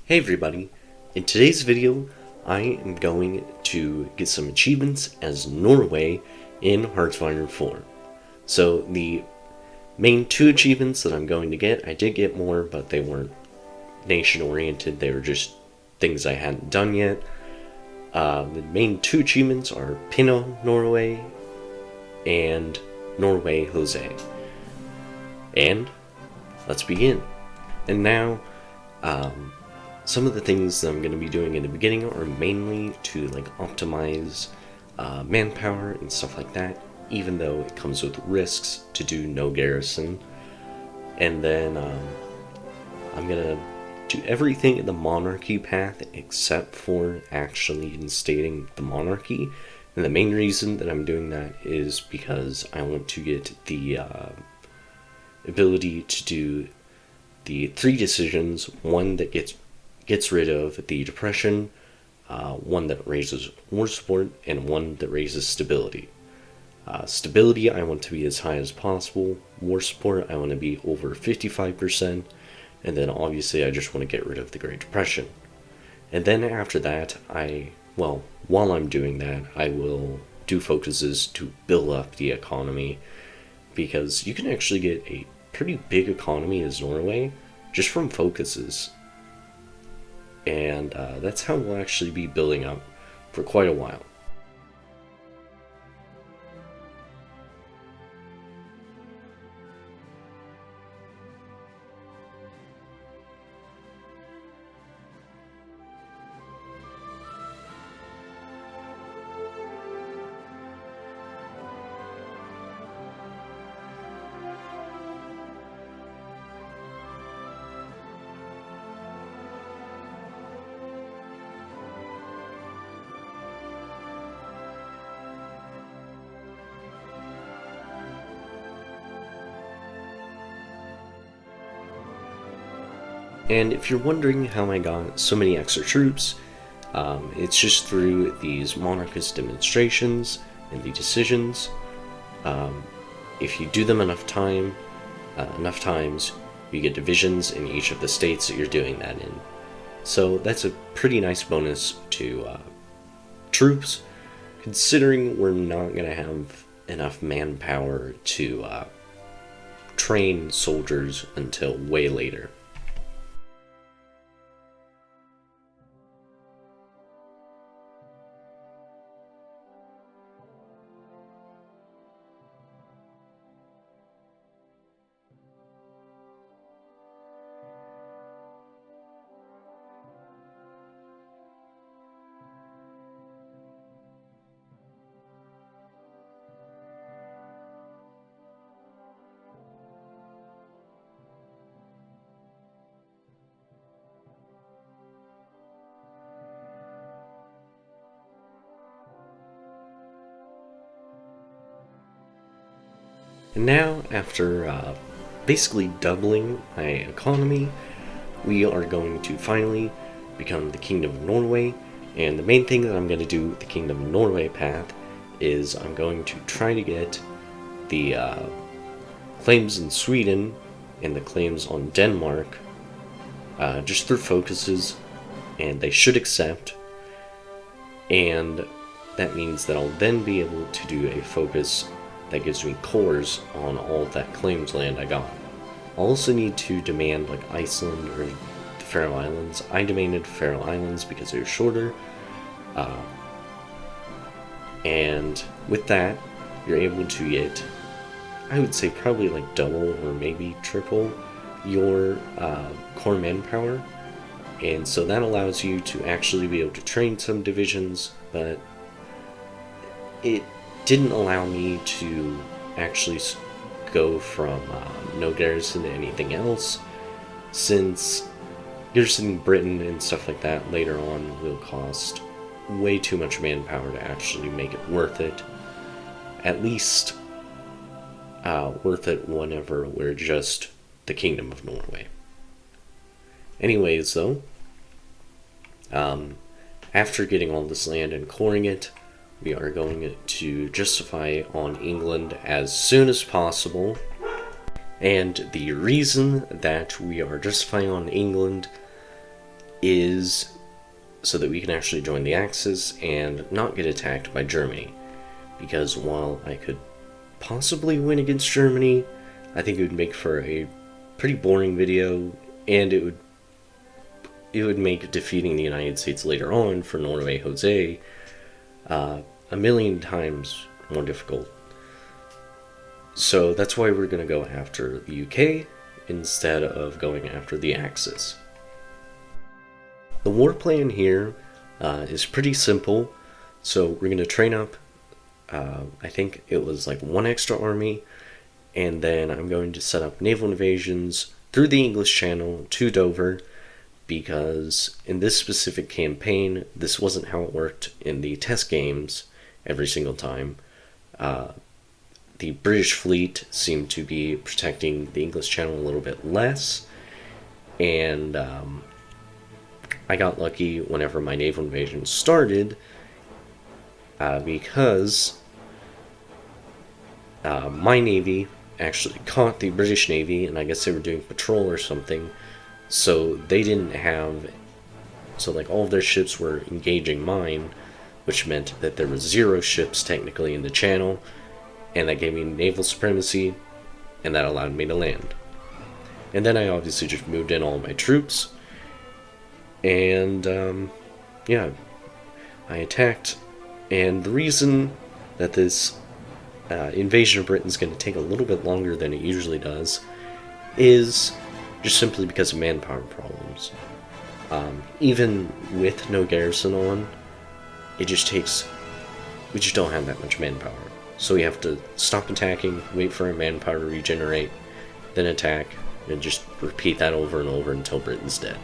Hey everybody, in today's video I am going to get some achievements as Norway in Hoi4 4. So the main two achievements that I'm going to get, I did get more, but they weren't nation oriented, they were just things I hadn't done yet. The main two achievements are Pinot Noirway and Norway Jose. And let's begin. And now, some of the things that I'm going to be doing in the beginning are mainly to optimize manpower and stuff like that, even though it comes with risks to do no garrison. And then I'm going to do everything in the monarchy path except for actually instating the monarchy. And the main reason that I'm doing that is because I want to get the ability to do the 3 decisions, one that gets rid of the depression, one that raises war support, and one that raises stability. Stability I want to be as high as possible, war support I want to be over 55%, and then obviously I just want to get rid of the Great Depression. And then after that, while I'm doing that, I will do focuses to build up the economy, because you can actually get a pretty big economy as Norway just from focuses. And that's how we'll actually be building up for quite a while. And if you're wondering how I got so many extra troops, it's just through these monarchist demonstrations and the decisions. If you do them enough times, you get divisions in each of the states that you're doing that in. So that's a pretty nice bonus to troops, considering we're not going to have enough manpower to train soldiers until way later. And now, after basically doubling my economy, we are going to finally become the Kingdom of Norway. And the main thing that I'm going to do with the Kingdom of Norway path is I'm going to try to get the claims in Sweden and the claims on Denmark just through focuses, and they should accept. And that means that I'll then be able to do a focus that gives me cores on all of that claimed land I got. I'll also need to demand Iceland or the Faroe Islands. I demanded Faroe Islands because they're shorter. And with that, you're able to get, I would say probably double or maybe triple your core manpower. And so that allows you to actually be able to train some divisions, but it didn't allow me to actually go from no garrison to anything else, since garrisoning Britain and stuff like that later on will cost way too much manpower to actually make it worth it. At least worth it whenever we're just the Kingdom of Norway. Anyways though, after getting all this land and coring it, we are going to justify on England as soon as possible. And the reason that we are justifying on England is so that we can actually join the Axis and not get attacked by Germany. Because while I could possibly win against Germany, I think it would make for a pretty boring video, and it would make defeating the United States later on for Norway Jose a million times more difficult. So that's why we're going to go after the UK instead of going after the Axis. The war plan here is pretty simple. So we're going to train up, I think it was like 1 extra army, and then I'm going to set up naval invasions through the English Channel to Dover, because in this specific campaign, this wasn't how it worked in the test games every single time. The British fleet seemed to be protecting the English Channel a little bit less, and I got lucky whenever my naval invasion started, because my navy actually caught the British Navy, and I guess they were doing patrol or something, so they didn't have, so like all of their ships were engaging mine, which meant that there were 0 ships technically in the channel, and that gave me naval supremacy, and that allowed me to land. And then I obviously just moved in all my troops, and yeah, I attacked. And the reason that this invasion of Britain is going to take a little bit longer than it usually does is just simply because of manpower problems. Even with no garrison on, it just takes, we just don't have that much manpower. So we have to stop attacking, wait for our manpower to regenerate, then attack, and just repeat that over and over until Britain's dead.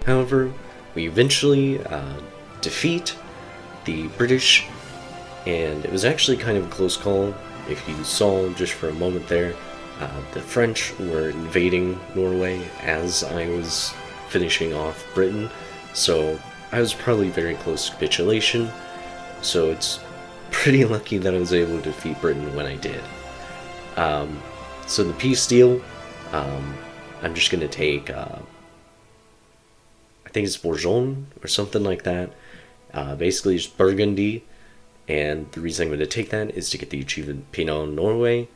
However, we eventually defeat the British, and it was actually kind of a close call. If you saw just for a moment there, the French were invading Norway as I was finishing off Britain, so I was probably very close to capitulation, so it's pretty lucky that I was able to defeat Britain when I did. So the peace deal, I'm just going to take, I think it's Bourgogne or something like that. Basically, it's Burgundy, and the reason I'm going to take that is to get the achievement Pinot Noirway,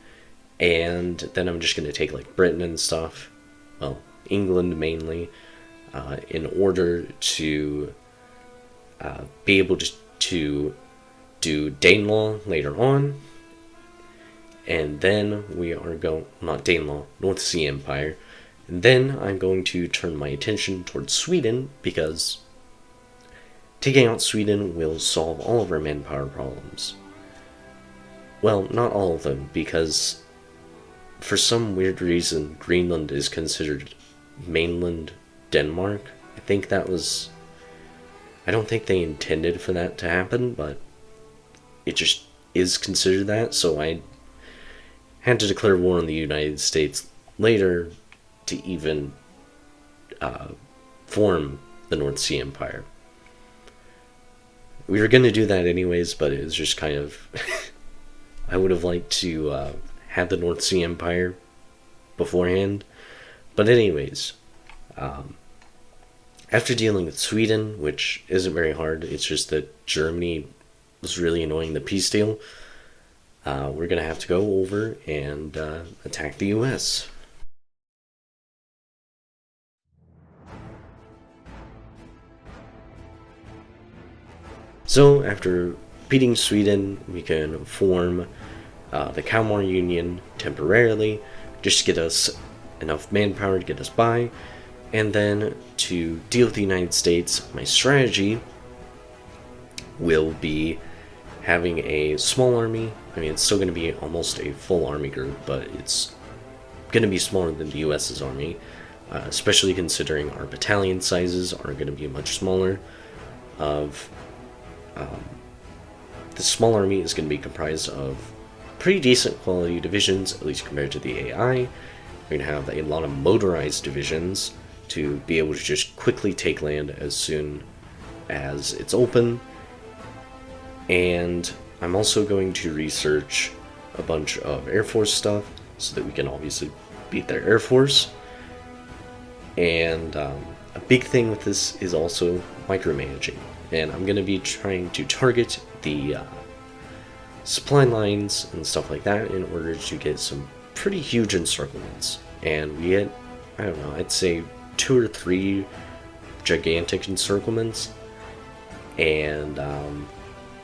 and then I'm just going to take like Britain and stuff, well, England mainly, in order to be able to do Danelaw later on, and then we are going, not Danelaw, North Sea Empire. And then I'm going to turn my attention towards Sweden, because taking out Sweden will solve all of our manpower problems. Well, not all of them, because for some weird reason, Greenland is considered mainland Denmark. I think that was, I don't think they intended for that to happen, but it just is considered that, so I had to declare war on the United States later to even form the North Sea Empire. We were going to do that anyways, but it was just kind of I would have liked to have the North Sea Empire beforehand. But anyways, after dealing with Sweden, which isn't very hard, it's just that Germany was really annoying the peace deal, we're going to have to go over and attack the US. So, after beating Sweden, we can form the Kalmar Union temporarily, just to get us enough manpower to get us by, and then to deal with the United States, my strategy will be having a small army. I mean, it's still going to be almost a full army group, but it's going to be smaller than the US's army, especially considering our battalion sizes are going to be much smaller. Of the small army is going to be comprised of pretty decent quality divisions, at least compared to the AI. We're going to have a lot of motorized divisions to be able to just quickly take land as soon as it's open. And I'm also going to research a bunch of Air Force stuff so that we can obviously beat their Air Force. And a big thing with this is also micromanaging. And I'm going to be trying to target the supply lines and stuff like that in order to get some pretty huge encirclements. And we get, I don't know, I'd say 2 or 3 gigantic encirclements. And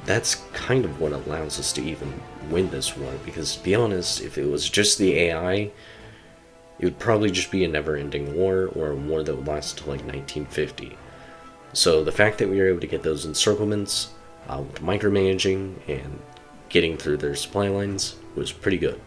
that's kind of what allows us to even win this war. Because to be honest, if it was just the AI, it would probably just be a never-ending war, or a war that would last until like 1950. So the fact that we were able to get those encirclements with micromanaging and getting through their supply lines was pretty good.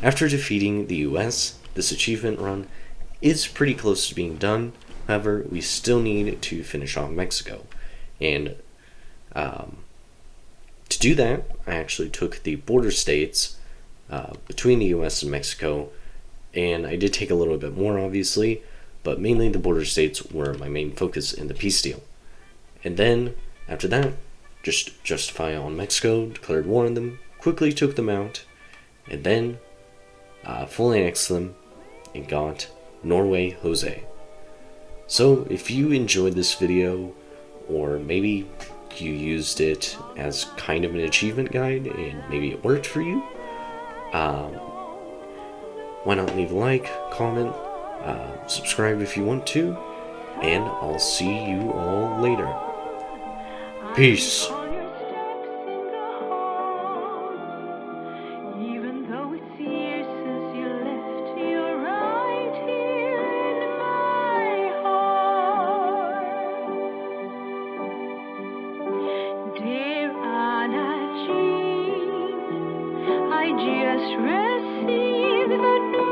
After defeating the US, this achievement run is pretty close to being done. However, we still need to finish off Mexico. And to do that, I actually took the border states between the US and Mexico, and I did take a little bit more, obviously, but mainly the border states were my main focus in the peace deal. And then, after that, just justify on Mexico, declared war on them, quickly took them out, and then fully annexed them and got Norway Jose. So if you enjoyed this video, or maybe you used it as kind of an achievement guide and maybe it worked for you, why not leave a like, comment, subscribe if you want to, and I'll see you all later. Peace. I just received the news.